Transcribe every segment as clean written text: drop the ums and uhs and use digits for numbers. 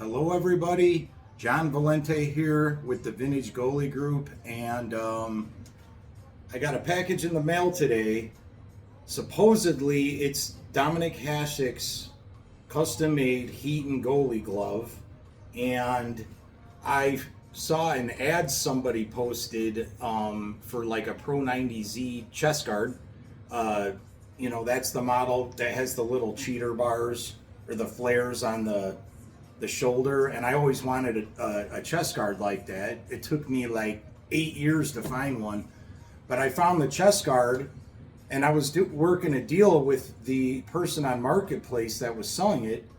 Hello everybody, John Valente here with the Vintage Goalie Group, and I got a package in the mail today. Supposedly it's Dominik Hasek's custom-made Heaton Goalie glove, and I saw an ad somebody posted for like a Pro 90Z chest guard. That's the model that has the little cheater bars or the flares on the shoulder, and I always wanted a chest guard like that. It took me like 8 years to find one, but I found the chest guard, and I was working a deal with the person on Marketplace that was selling it,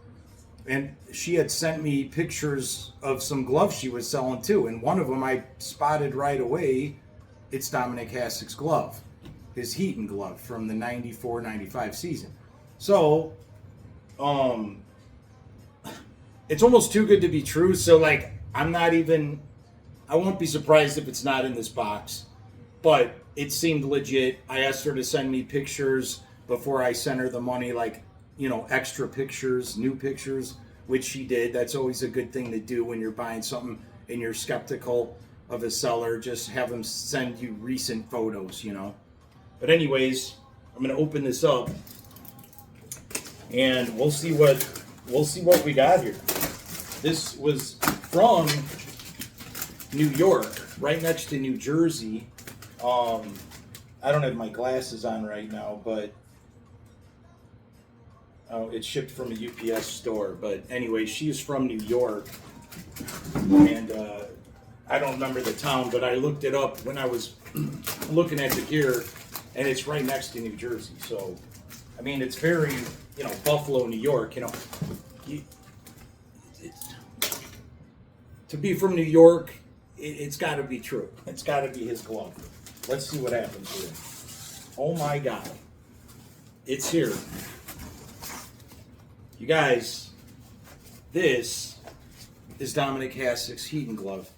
and she had sent me pictures of some gloves she was selling too, and one of them I spotted right away. It's Dominik Hasek's glove, his Heaton glove from the 94-95 season. So it's almost too good to be true. So like, I won't be surprised if it's not in this box, but it seemed legit. I asked her to send me pictures before I sent her the money, like, extra pictures, new pictures, which she did. That's always a good thing to do when you're buying something and you're skeptical of a seller. Just have them send you recent photos, But anyways, I'm going to open this up and we'll see what we got here. This was from New York, right next to New Jersey. I don't have my glasses on right now, but it's shipped from a UPS store. But anyway, she's from New York, and I don't remember the town, but I looked it up when I was looking at the gear, and it's right next to New Jersey. So, I mean, it's very, Buffalo, New York, to be from New York, it's got to be true. It's got to be his glove. Let's see what happens here. Oh my God. It's here. You guys, this is Dominik Hasek's Heaton glove.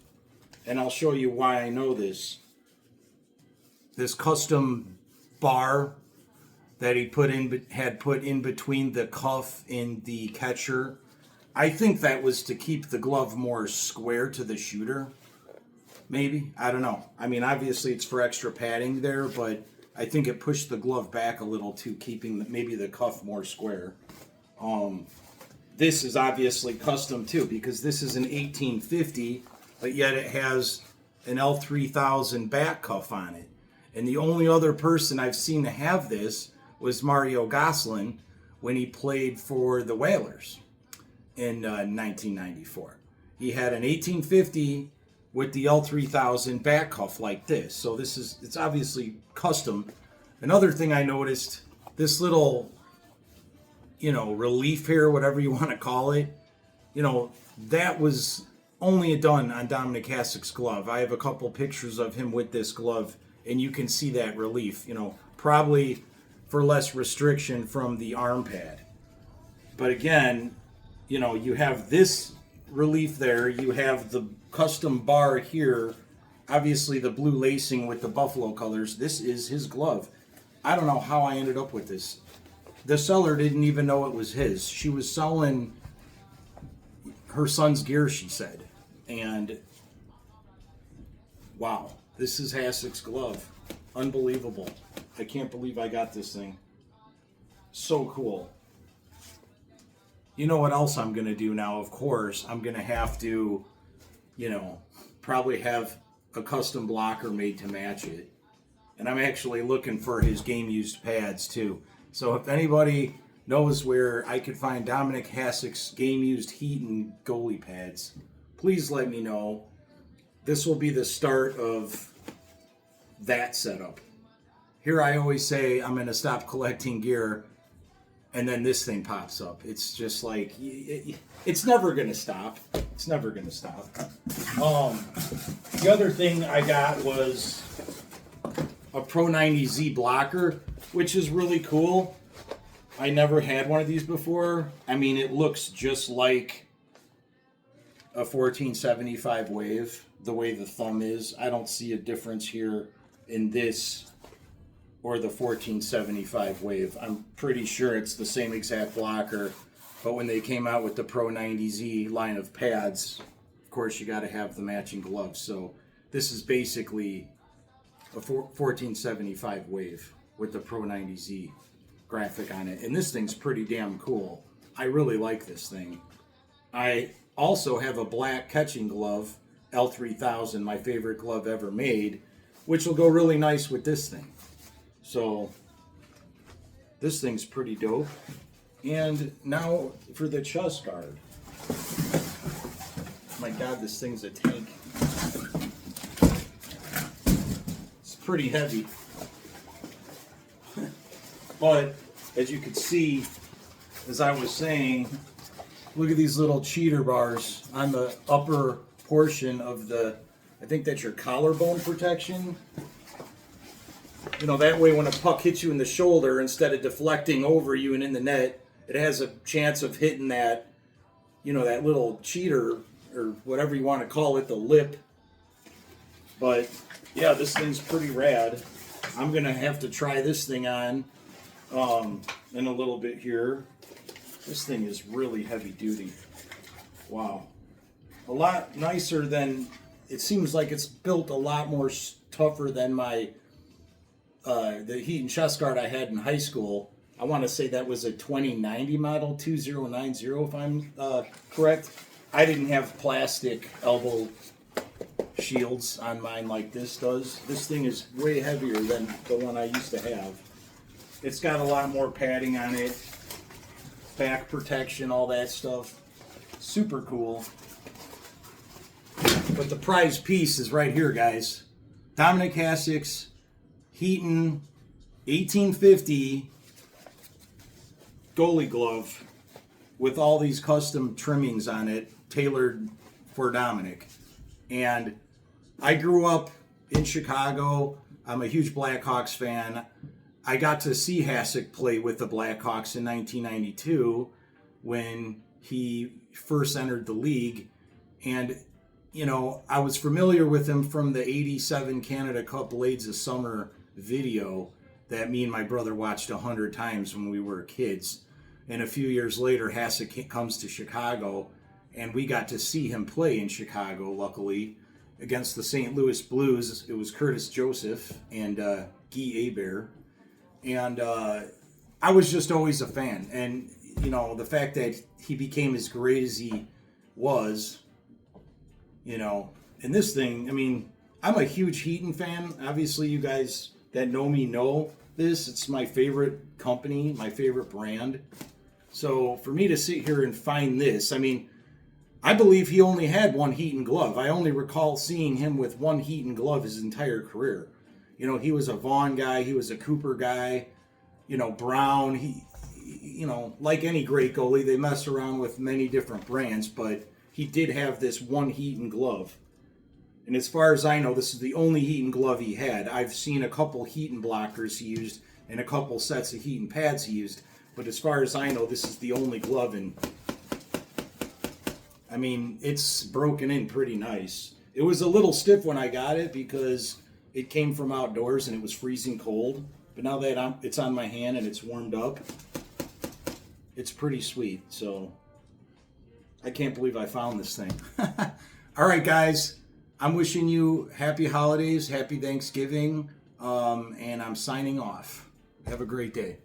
And I'll show you why I know this. This custom bar that he had put in between the cuff and the catcher. I think that was to keep the glove more square to the shooter. Maybe. I don't know. I mean, obviously it's for extra padding there, but I think it pushed the glove back a little too, keeping maybe the cuff more square. This is obviously custom too, because this is an 1850, but yet it has an L3000 back cuff on it. And the only other person I've seen to have this was Mario Gosselin when he played for the Whalers in 1994. He had an 1850 with the L3000 back cuff like this. So it's obviously custom. Another thing I noticed, this little, relief here, whatever you want to call it, that was only done on Dominik Hasek's glove. I have a couple pictures of him with this glove, and you can see that relief, probably for less restriction from the arm pad. But again, you have this relief there, you have the custom bar here, obviously the blue lacing with the Buffalo colors. This is his glove. I don't know how I ended up with this. The seller didn't even know it was his. She was selling her son's gear, she said. And wow, this is Hasek's glove. Unbelievable. I can't believe I got this thing. So cool. You know what else I'm going to do now? Of course, I'm going to have to, probably have a custom blocker made to match it. And I'm actually looking for his game-used pads, too. So if anybody knows where I could find Dominik Hasek's game-used Heaton goalie pads, please let me know. This will be the start of that setup. Here I always say I'm going to stop collecting gear, and then this thing pops up. It's just like, it's never going to stop. It's never going to stop. The other thing I got was a Pro 90Z blocker, which is really cool. I never had one of these before. I mean, it looks just like a 1475 wave, the way the thumb is. I don't see a difference here in this or the 1475 wave. I'm pretty sure it's the same exact blocker But when they came out with the Pro 90Z line of pads, of course you got to have the matching gloves. So this is basically a 1475 wave with the Pro 90Z graphic on it. And this thing's pretty damn cool. I really like this thing. I also have a black catching glove, L3000, my favorite glove ever made, which will go really nice with this thing. So this thing's pretty dope. And now for the chest guard. My God, this thing's a tank. It's pretty heavy. But as you can see, as I was saying, look at these little cheater bars on the upper portion of the, I think that's your collarbone protection. You know, that way when a puck hits you in the shoulder, instead of deflecting over you and in the net, it has a chance of hitting that, you know, that little cheater, or whatever you want to call it, the lip. But yeah, this thing's pretty rad. I'm going to have to try this thing on in a little bit here. This thing is really heavy duty. Wow. A lot nicer than, it seems like it's built a lot more tougher than my, the Heaton chest guard I had in high school. I want to say that was a 2090 model, 2090 if I'm correct. I didn't have plastic elbow shields on mine like this does. This thing is way heavier than the one I used to have. It's got a lot more padding on it, back protection, all that stuff. Super cool. But the prize piece is right here, guys. Dominik Hasek's Heaton 1850 goalie glove with all these custom trimmings on it, tailored for Dominik. And I grew up in Chicago. I'm a huge Blackhawks fan. I got to see Hasek play with the Blackhawks in 1992 when he first entered the league. And, you know, I was familiar with him from the 87 Canada Cup Blades of Summer video that me and my brother watched 100 times when we were kids. And a few years later, Hasek comes to Chicago, and we got to see him play in Chicago, luckily, against the St. Louis Blues. It was Curtis Joseph and Guy Hebert. And I was just always a fan. And, you know, the fact that he became as great as he was, you know, and this thing, I mean, I'm a huge Heaton fan. Obviously, you guys that know me know this. It's my favorite company, my favorite brand. So for me to sit here and find this, I mean, I believe he only had one Heaton glove. I only recall seeing him with one Heaton glove his entire career. You know, he was a Vaughn guy, he was a Cooper guy, you know, Brown. He, you know, like any great goalie, they mess around with many different brands, but he did have this one Heaton glove. And as far as I know, this is the only Heaton glove he had. I've seen a couple Heaton blockers he used and a couple sets of Heaton pads he used. But as far as I know, this is the only glove. And I mean, it's broken in pretty nice. It was a little stiff when I got it because it came from outdoors and it was freezing cold. But now that it's on my hand and it's warmed up, it's pretty sweet. So I can't believe I found this thing. All right, guys. I'm wishing you happy holidays, happy Thanksgiving, and I'm signing off. Have a great day.